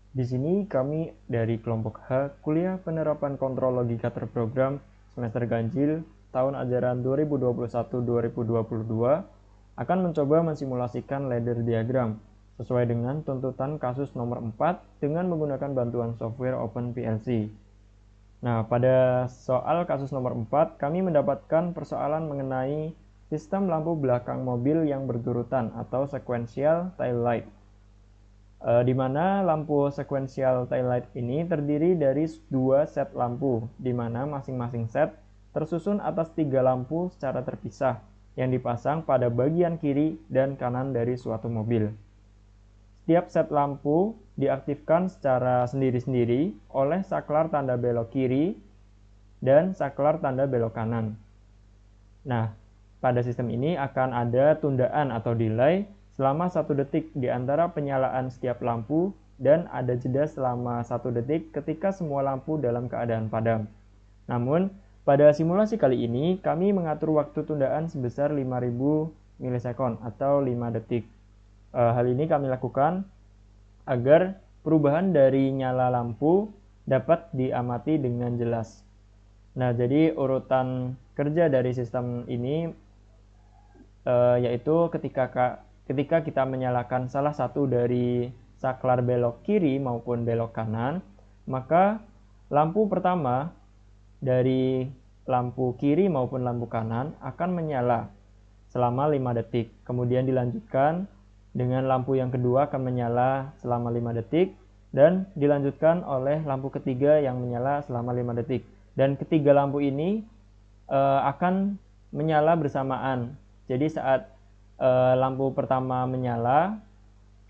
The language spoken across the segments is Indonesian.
Di sini kami dari kelompok H, Kuliah Penerapan Kontrol Logika Terprogram semester ganjil tahun ajaran 2021-2022 akan mencoba mensimulasikan ladder diagram sesuai dengan tuntutan kasus nomor 4 dengan menggunakan bantuan software OpenPLC. Nah, pada soal kasus nomor 4, kami mendapatkan persoalan mengenai sistem lampu belakang mobil yang berurutan atau sequential tail light. Di mana lampu sequential tail light ini terdiri dari dua set lampu, di mana masing-masing set tersusun atas 3 lampu secara terpisah yang dipasang pada bagian kiri dan kanan dari suatu mobil. Setiap set lampu diaktifkan secara sendiri-sendiri oleh saklar tanda belok kiri dan saklar tanda belok kanan. Nah, pada sistem ini akan ada tundaan atau delay selama 1 detik di antara penyalaan setiap lampu dan ada jeda selama 1 detik ketika semua lampu dalam keadaan padam. Namun, pada simulasi kali ini kami mengatur waktu tundaan sebesar 5000 milisekund atau 5 detik. Hal ini kami lakukan agar perubahan dari nyala lampu dapat diamati dengan jelas. Nah, jadi urutan kerja dari sistem ini yaitu ketika kita menyalakan salah satu dari saklar belok kiri maupun belok kanan, maka lampu pertama dari lampu kiri maupun lampu kanan akan menyala selama 5 detik. Kemudian dilanjutkan dengan lampu yang kedua akan menyala selama 5 detik dan dilanjutkan oleh lampu ketiga yang menyala selama 5 detik. Dan ketiga lampu ini akan menyala bersamaan. Jadi saat lampu pertama menyala,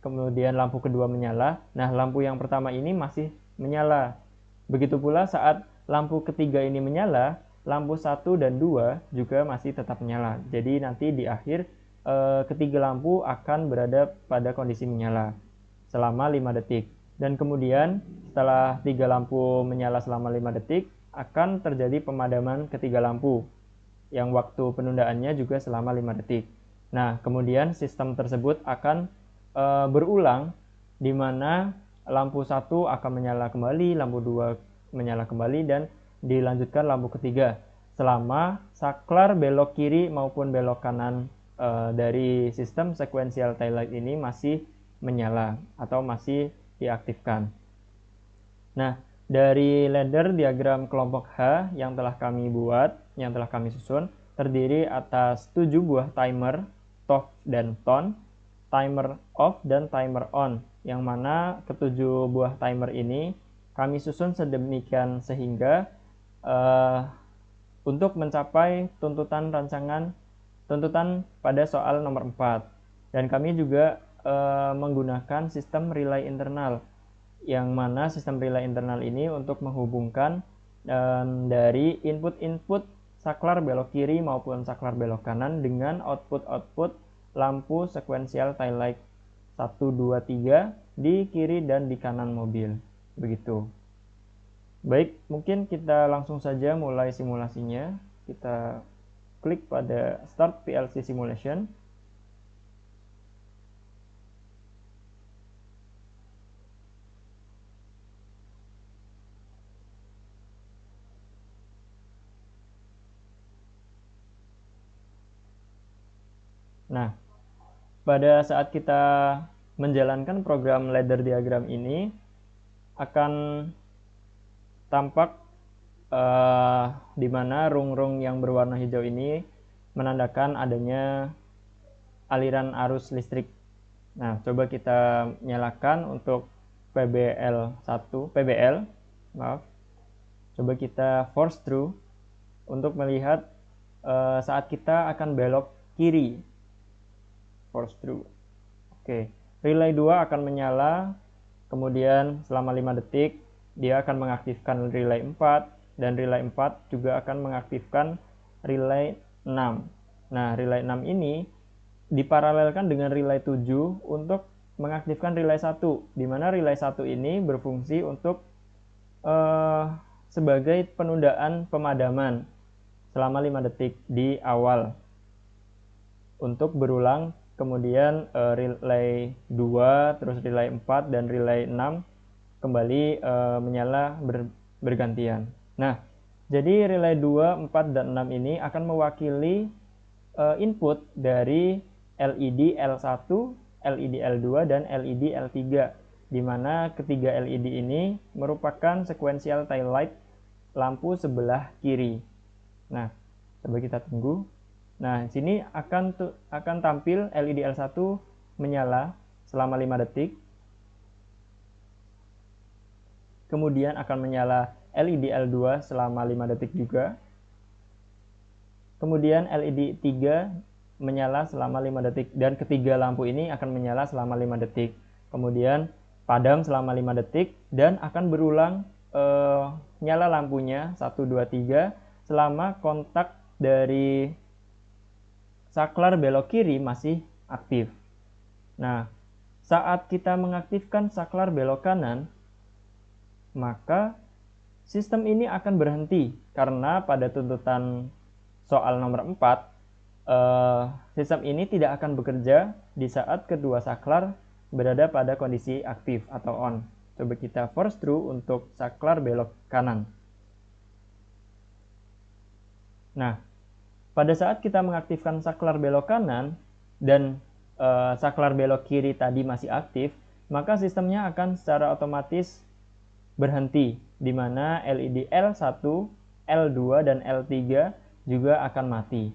kemudian lampu kedua menyala, nah lampu yang pertama ini masih menyala. Begitu pula saat lampu ketiga ini menyala, lampu 1 dan 2 juga masih tetap menyala. Jadi nanti di akhir ketiga lampu akan berada pada kondisi menyala selama 5 detik. Dan kemudian setelah 3 lampu menyala selama 5 detik, akan terjadi pemadaman ketiga lampu yang waktu penundaannya juga selama 5 detik. Nah, kemudian sistem tersebut akan berulang di mana lampu 1 akan menyala kembali, lampu 2 menyala kembali dan dilanjutkan lampu ketiga selama saklar belok kiri maupun belok kanan dari sistem sequential tail light ini masih menyala atau masih diaktifkan. Nah, dari ladder diagram kelompok H yang telah kami buat, yang telah kami susun, terdiri atas 7 buah timer, TOF dan TON, timer off dan timer on, yang mana ketujuh buah timer ini kami susun sedemikian sehingga untuk mencapai tuntutan pada soal nomor 4. Dan kami juga menggunakan sistem relay internal, yang mana sistem relay internal ini untuk menghubungkan dari input-input saklar belok kiri maupun saklar belok kanan dengan output-output lampu sequential tail light 1, 2, 3 di kiri dan di kanan mobil. Begitu. Baik, mungkin kita langsung saja mulai simulasinya. Kita klik pada Start PLC Simulation. Nah, pada saat kita menjalankan program ladder diagram ini, akan tampak di mana rung-rung yang berwarna hijau ini menandakan adanya aliran arus listrik. Nah, coba kita nyalakan untuk PBL, maaf. Coba kita force through untuk melihat saat kita akan belok kiri. Force through. Oke, relay 2 akan menyala, kemudian selama 5 detik dia akan mengaktifkan relay 4 dan relay 4 juga akan mengaktifkan relay 6. Nah, relay 6 ini diparalelkan dengan relay 7 untuk mengaktifkan relay 1, di mana relay 1 ini berfungsi untuk sebagai penundaan pemadaman selama 5 detik di awal untuk berulang. Kemudian relay 2, terus relay 4 dan relay 6 kembali menyala bergantian. Nah, jadi relay 2, 4, dan 6 ini akan mewakili input dari LED L1, LED L2, dan LED L3, di mana ketiga LED ini merupakan sequential tail light lampu sebelah kiri. Nah, coba kita tunggu. Nah, di sini akan tampil LED L1 menyala selama 5 detik. Kemudian akan menyala LED L2 selama 5 detik juga. Kemudian LED 3 menyala selama 5 detik, dan ketiga lampu ini akan menyala selama 5 detik. Kemudian padam selama 5 detik, dan akan berulang nyala lampunya 1, 2, 3 selama kontak dari saklar belok kiri masih aktif. Nah, saat kita mengaktifkan saklar belok kanan, maka sistem ini akan berhenti karena pada tuntutan soal nomor 4, sistem ini tidak akan bekerja di saat kedua saklar berada pada kondisi aktif atau on. Coba kita force through untuk saklar belok kanan. Nah, pada saat kita mengaktifkan saklar belok kanan dan saklar belok kiri tadi masih aktif, maka sistemnya akan secara otomatis berhenti, di mana LED L1, L2, dan L3 juga akan mati.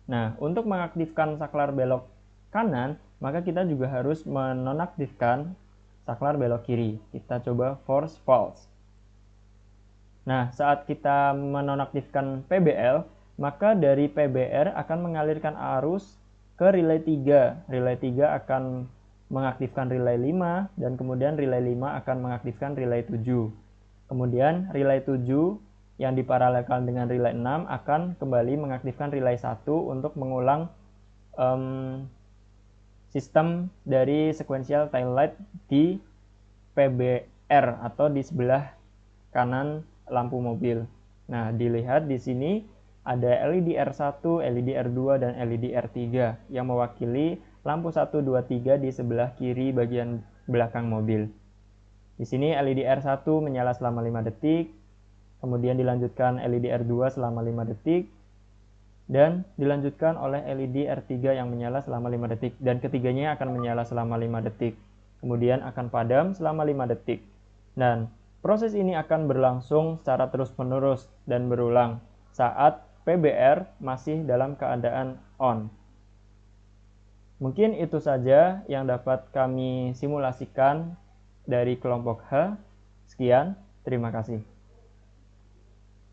Nah, untuk mengaktifkan saklar belok kanan, maka kita juga harus menonaktifkan saklar belok kiri. Kita coba force false. Nah, saat kita menonaktifkan PBL, maka dari PBR akan mengalirkan arus ke relay 3. Relay 3 akan mengaktifkan relay 5, dan kemudian relay 5 akan mengaktifkan relay 7. Kemudian relay 7 yang diparalelkan dengan relay 6 akan kembali mengaktifkan relay 1 untuk mengulang sistem dari sequential tail light di PBR atau di sebelah kanan lampu mobil. Nah, dilihat di sini ada LED R1, LED R2, dan LED R3 yang mewakili lampu 1, 2, 3 di sebelah kiri bagian belakang mobil. Di sini LED R1 menyala selama 5 detik, kemudian dilanjutkan LED R2 selama 5 detik, dan dilanjutkan oleh LED R3 yang menyala selama 5 detik, dan ketiganya akan menyala selama 5 detik. Kemudian akan padam selama 5 detik. Dan proses ini akan berlangsung secara terus-menerus dan berulang saat PBR masih dalam keadaan on. Mungkin itu saja yang dapat kami simulasikan dari kelompok H. Sekian, terima kasih.